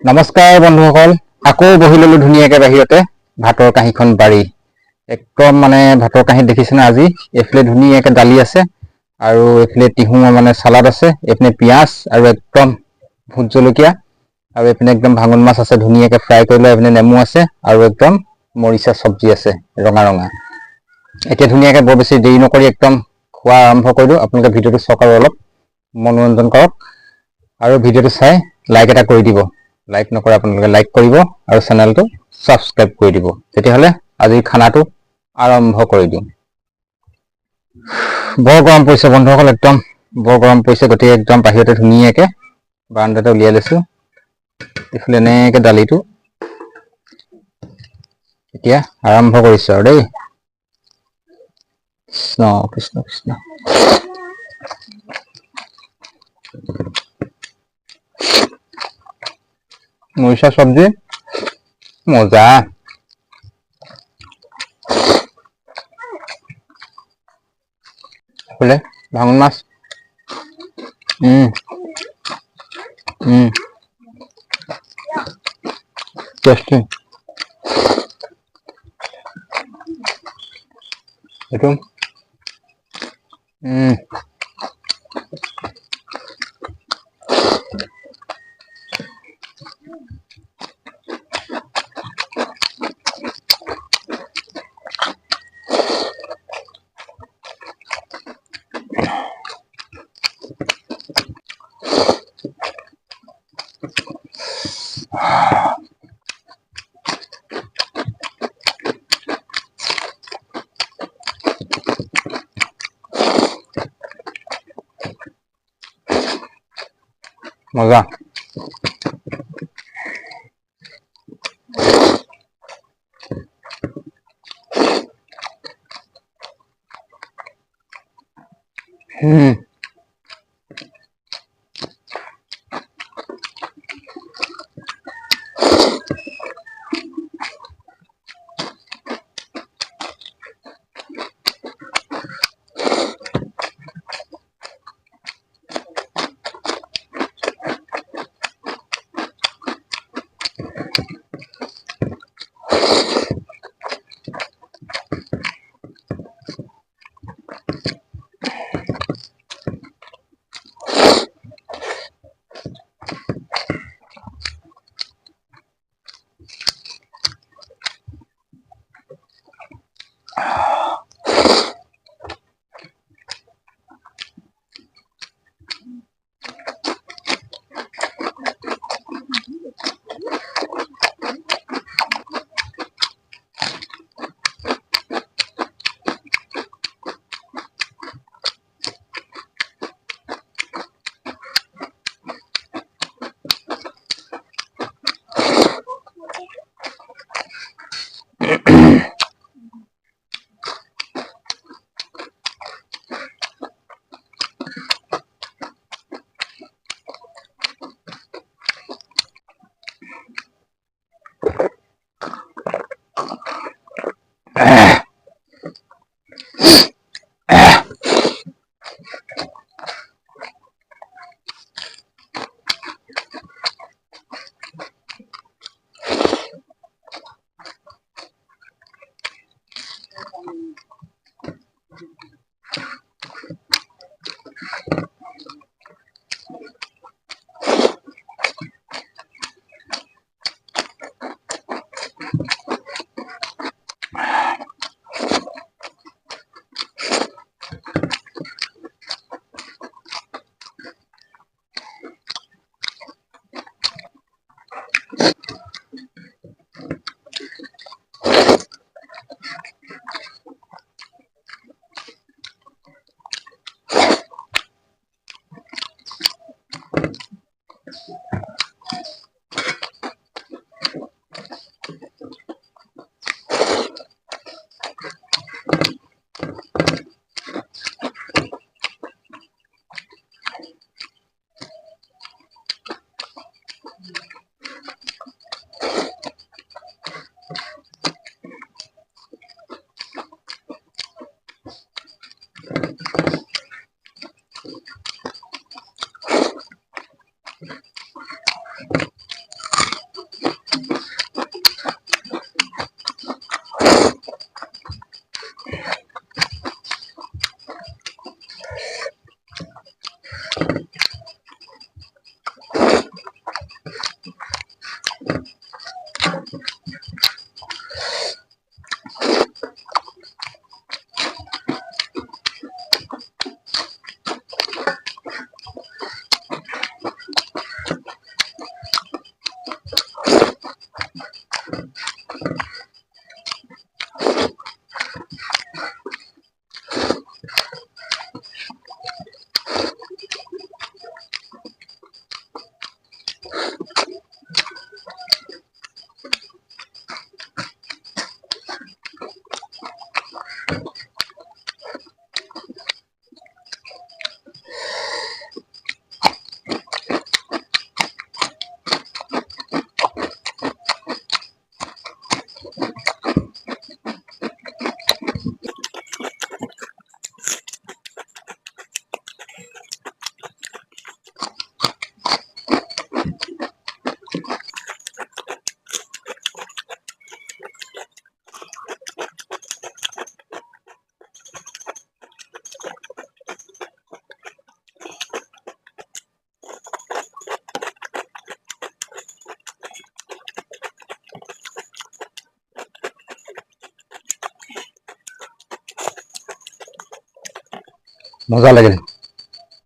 নমস্কাৰ বন্ধুসকল, আকৌ বহি ললো ধুনীয়াকে বাহিৰতে ভাতৰ কাঁহীখন বাৰী একদম মানে ভাতৰ কাঁহীত দেখিছেনে আজি এইফালে ধুনীয়াকে দালি আছে আৰু এইফালে তিহু মানে সালাড আছে, এইপিনে পিঁয়াজ আৰু একদম ভোট জলকীয়া আৰু এইপিনে একদম ভাঙন মাছ আছে ধুনীয়াকে ফ্ৰাই কৰি লৈ, এইপিনে নেমু আছে আৰু একদম মৰিচা চব্জি আছে ৰঙা ৰঙা। এতিয়া ধুনীয়াকে বৰ বেছি দেৰি নকৰি একদম খোৱা আৰম্ভ কৰি দিওঁ। আপোনালোকে ভিডিঅ'টো চাওক আৰু অলপ মনোৰঞ্জন কৰক আৰু ভিডিঅ'টো চাই লাইক এটা কৰি দিব। লাইক নকৰে আপোনালোকে লাইক কৰিব আৰু চেনেলটো সাবস্ক্ৰাইব কৰি দিব। তেতিয়াহ'লে আজি খানাটো আৰম্ভ কৰি দিওঁ। বৰ গৰম পৰিছে বন্ধুসকল, একদম বৰ গৰম পৰিছে, গতিকে একদম বাহিৰতে ধুনীয়াকে বাৰান্দাতে উলিয়াই লৈছো। এইফালে এনেকে দালিটো এতিয়া আৰম্ভ কৰিছো আৰু দেই। কৃষ্ণ কৃষ্ণ কৃষ্ণ। মৰিচা চব্জি মজা। এইফালে ভাঙন মাছ টেষ্টি। এইটো মজা। মজা লাগিল।